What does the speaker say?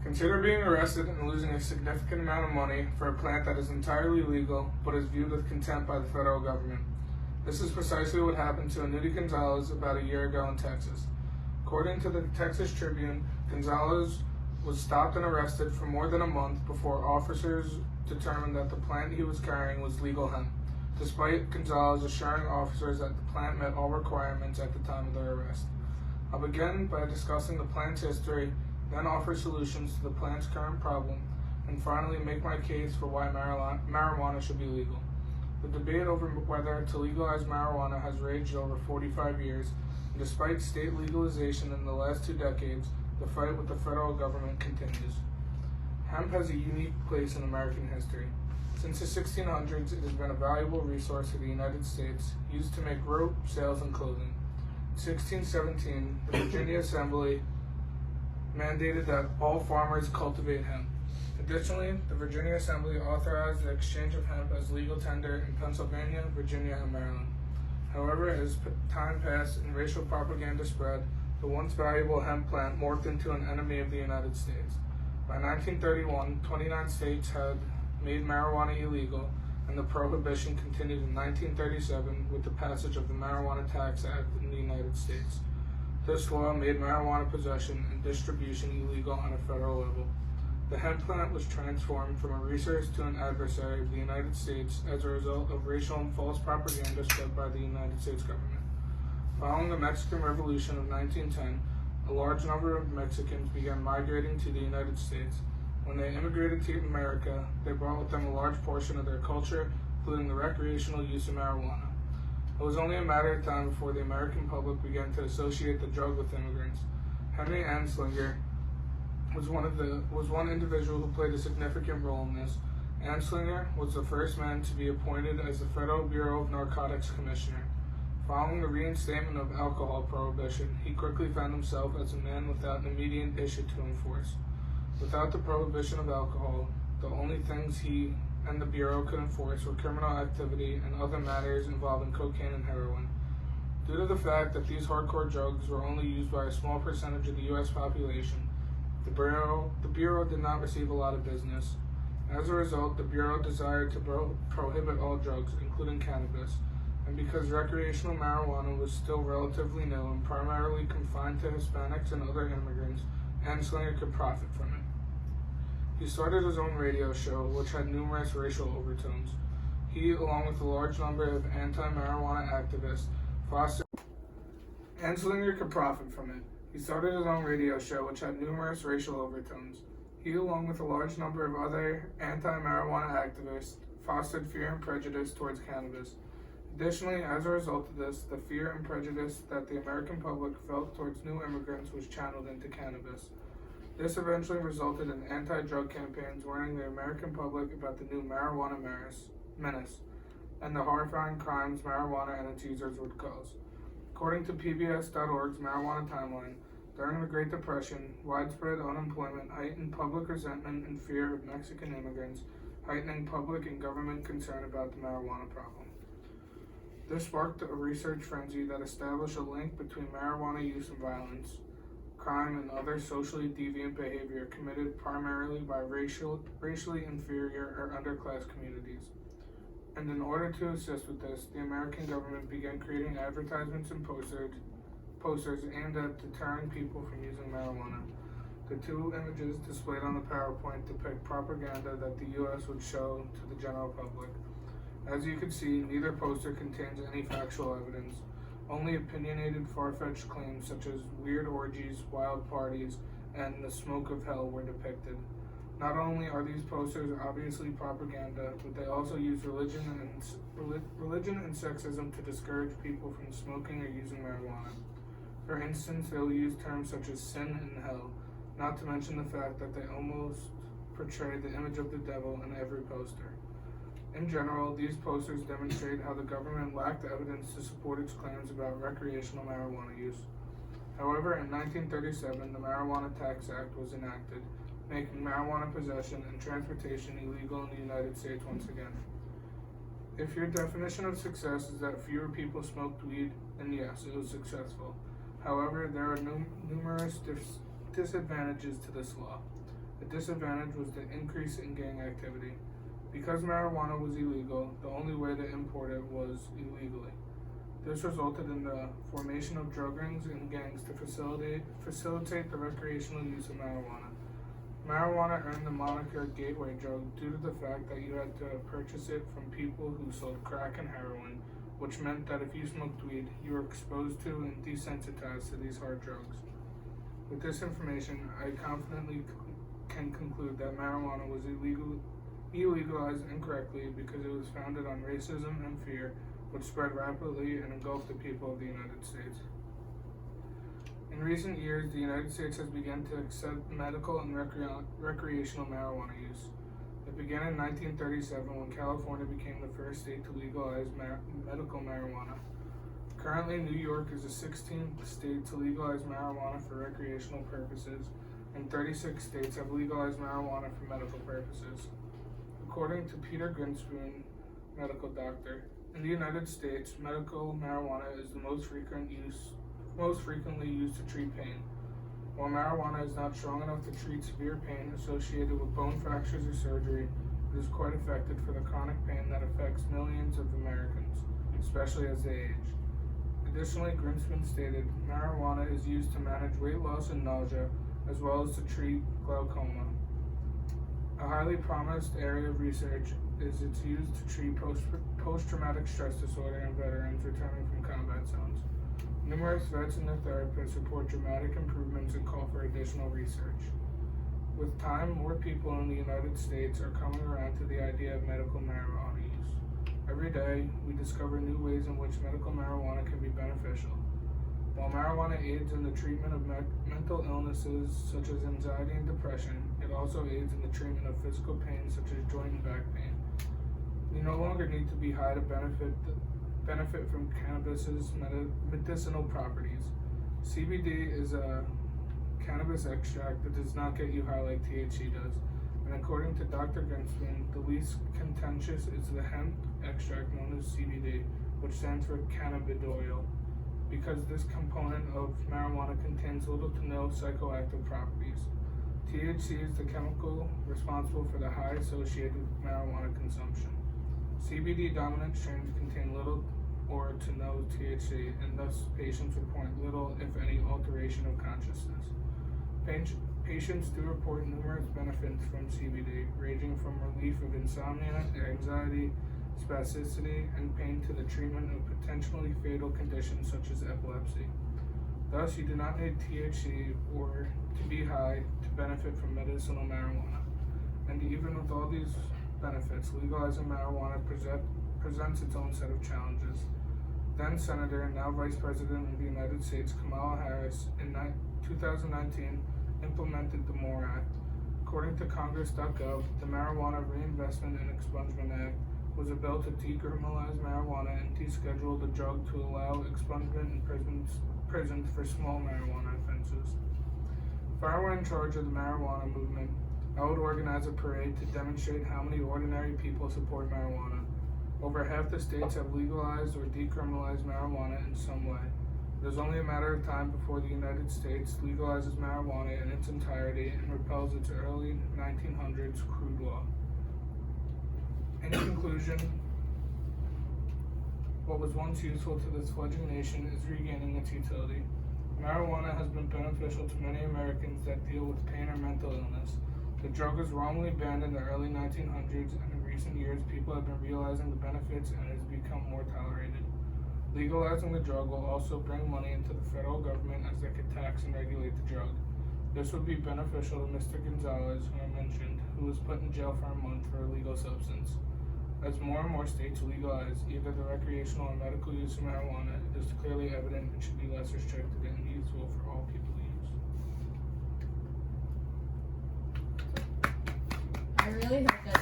Consider being arrested and losing a significant amount of money for a plant that is entirely legal but is viewed with contempt by the federal government. This is precisely what happened to Anuti Gonzalez about a year ago in Texas. According to the Texas Tribune, Gonzalez was stopped and arrested for more than a month before officers determined that the plant he was carrying was legal hemp, despite Gonzalez assuring officers that the plant met all requirements at the time of their arrest. I'll begin by discussing the plant's history, then offer solutions to the plant's current problem, and finally make my case for why marijuana should be legal. The debate over whether to legalize marijuana has raged over 45 years, and despite state legalization in the last 2 decades, the fight with the federal government continues. Hemp has a unique place in American history. Since the 1600s, it has been a valuable resource for the United States, used to make rope, sails, and clothing. In 1617, the Virginia Assembly mandated that all farmers cultivate hemp. Additionally, the Virginia Assembly authorized the exchange of hemp as legal tender in Pennsylvania, Virginia, and Maryland. However, as time passed and racial propaganda spread, the once valuable hemp plant morphed into an enemy of the United States. By 1931, 29 states had made marijuana illegal, and the prohibition continued in 1937 with the passage of the Marijuana Tax Act in the United States. This law made marijuana possession and distribution illegal on a federal level. The hemp plant was transformed from a resource to an adversary of the United States as a result of racial and false propaganda spread by the United States government. Following the Mexican Revolution of 1910, a large number of Mexicans began migrating to the United States. When they immigrated to America, they brought with them a large portion of their culture, including the recreational use of marijuana. It was only a matter of time before the American public began to associate the drug with immigrants. Henry Anslinger was one individual who played a significant role in this. Anslinger was the first man to be appointed as the Federal Bureau of Narcotics Commissioner. Following the reinstatement of alcohol prohibition, he quickly found himself as a man without an immediate issue to enforce. Without the prohibition of alcohol, the only things he and the Bureau could enforce were criminal activity and other matters involving cocaine and heroin. Due to the fact that these hardcore drugs were only used by a small percentage of the U.S. population, the Bureau did not receive a lot of business. As a result, the Bureau desired to prohibit all drugs, including cannabis, and because recreational marijuana was still relatively new and primarily confined to Hispanics and other immigrants, Anslinger could profit from it. He started his own radio show, which had numerous racial overtones. He, along with a large number of anti-marijuana activists, fostered. Anslinger could profit from it. He started his own radio show, which had numerous racial overtones. He, along with a large number of other anti-marijuana activists, fostered fear and prejudice towards cannabis. Additionally, as a result of this, the fear and prejudice that the American public felt towards new immigrants was channeled into cannabis. This eventually resulted in anti-drug campaigns warning the American public about the new marijuana menace and the horrifying crimes marijuana and its users would cause. According to PBS.org's Marijuana Timeline, during the Great Depression, widespread unemployment heightened public resentment and fear of Mexican immigrants, heightening public and government concern about the marijuana problem. This sparked a research frenzy that established a link between marijuana use and violence, crime, and other socially deviant behavior committed primarily by racially inferior or underclass communities. And in order to assist with this, the American government began creating advertisements and posters aimed at deterring people from using marijuana. The 2 images displayed on the PowerPoint depict propaganda that the U.S. would show to the general public. As you can see, neither poster contains any factual evidence. Only opinionated, far-fetched claims such as weird orgies, wild parties, and the smoke of hell were depicted. Not only are these posters obviously propaganda, but they also use religion and sexism to discourage people from smoking or using marijuana. For instance, they will use terms such as sin and hell, not to mention the fact that they almost portray the image of the devil in every poster. In general, these posters demonstrate how the government lacked evidence to support its claims about recreational marijuana use. However, in 1937, the Marijuana Tax Act was enacted, making marijuana possession and transportation illegal in the United States once again. If your definition of success is that fewer people smoked weed, then yes, it was successful. However, there are numerous disadvantages to this law. The disadvantage was the increase in gang activity. Because marijuana was illegal, the only way to import it was illegally. This resulted in the formation of drug rings and gangs to facilitate the recreational use of marijuana. Marijuana earned the moniker gateway drug due to the fact that you had to purchase it from people who sold crack and heroin, which meant that if you smoked weed, you were exposed to and desensitized to these hard drugs. With this information, I confidently can conclude that marijuana was illegalized incorrectly because it was founded on racism and fear, which spread rapidly and engulfed the people of the United States. In recent years, the United States has begun to accept medical and recreational marijuana use. It began in 1937 when California became the first state to legalize medical marijuana. Currently, New York is the 16th state to legalize marijuana for recreational purposes, and 36 states have legalized marijuana for medical purposes. According to Peter Grinspoon, medical doctor, in the United States, medical marijuana is the most frequently used to treat pain. While marijuana is not strong enough to treat severe pain associated with bone fractures or surgery, it is quite effective for the chronic pain that affects millions of Americans, especially as they age. Additionally, Grinspoon stated, marijuana is used to manage weight loss and nausea, as well as to treat glaucoma. A highly promised area of research is its use to treat post-traumatic stress disorder in veterans returning from combat zones. Numerous vets and their therapists report dramatic improvements and call for additional research. With time, more people in the United States are coming around to the idea of medical marijuana use. Every day, we discover new ways in which medical marijuana can be beneficial. While marijuana aids in the treatment of mental illnesses such as anxiety and depression, it also aids in the treatment of physical pain such as joint and back pain. You no longer need to be high to benefit from cannabis's medicinal properties. CBD is a cannabis extract that does not get you high like THC does, and according to Dr. Grinspoon, the least contentious is the hemp extract known as CBD, which stands for cannabidiol, because this component of marijuana contains little to no psychoactive properties. THC is the chemical responsible for the high associated with marijuana consumption. CBD dominant strains contain little or to no THC, and thus patients report little, if any, alteration of consciousness. Patients do report numerous benefits from CBD, ranging from relief of insomnia, anxiety, spasticity, and pain to the treatment of potentially fatal conditions such as epilepsy. Thus, you do not need THC or to be high to benefit from medicinal marijuana. And even with all these benefits, legalizing marijuana presents its own set of challenges. Then Senator and now Vice President of the United States, Kamala Harris, in 2019 implemented the MORE Act. According to Congress.gov, the Marijuana Reinvestment and Expungement Act was a bill to decriminalize marijuana and deschedule the drug to allow expungement in prisons for small marijuana offenses. If I were in charge of the marijuana movement, I would organize a parade to demonstrate how many ordinary people support marijuana. Over half the states have legalized or decriminalized marijuana in some way. It is only a matter of time before the United States legalizes marijuana in its entirety and repels its early 1900s crude law. In conclusion, what was once useful to this fledgling nation is regaining its utility. Marijuana has been beneficial to many Americans that deal with pain or mental illness. The drug was wrongly banned in the early 1900s, and in recent years, people have been realizing the benefits and it has become more tolerated. Legalizing the drug will also bring money into the federal government as they could tax and regulate the drug. This would be beneficial to Mr. Gonzalez, who I mentioned, who was put in jail for a month for a illegal substance. As more and more states legalize either the recreational or medical use of marijuana, it is clearly evident it should be less restricted and useful for all people to use. I really hope that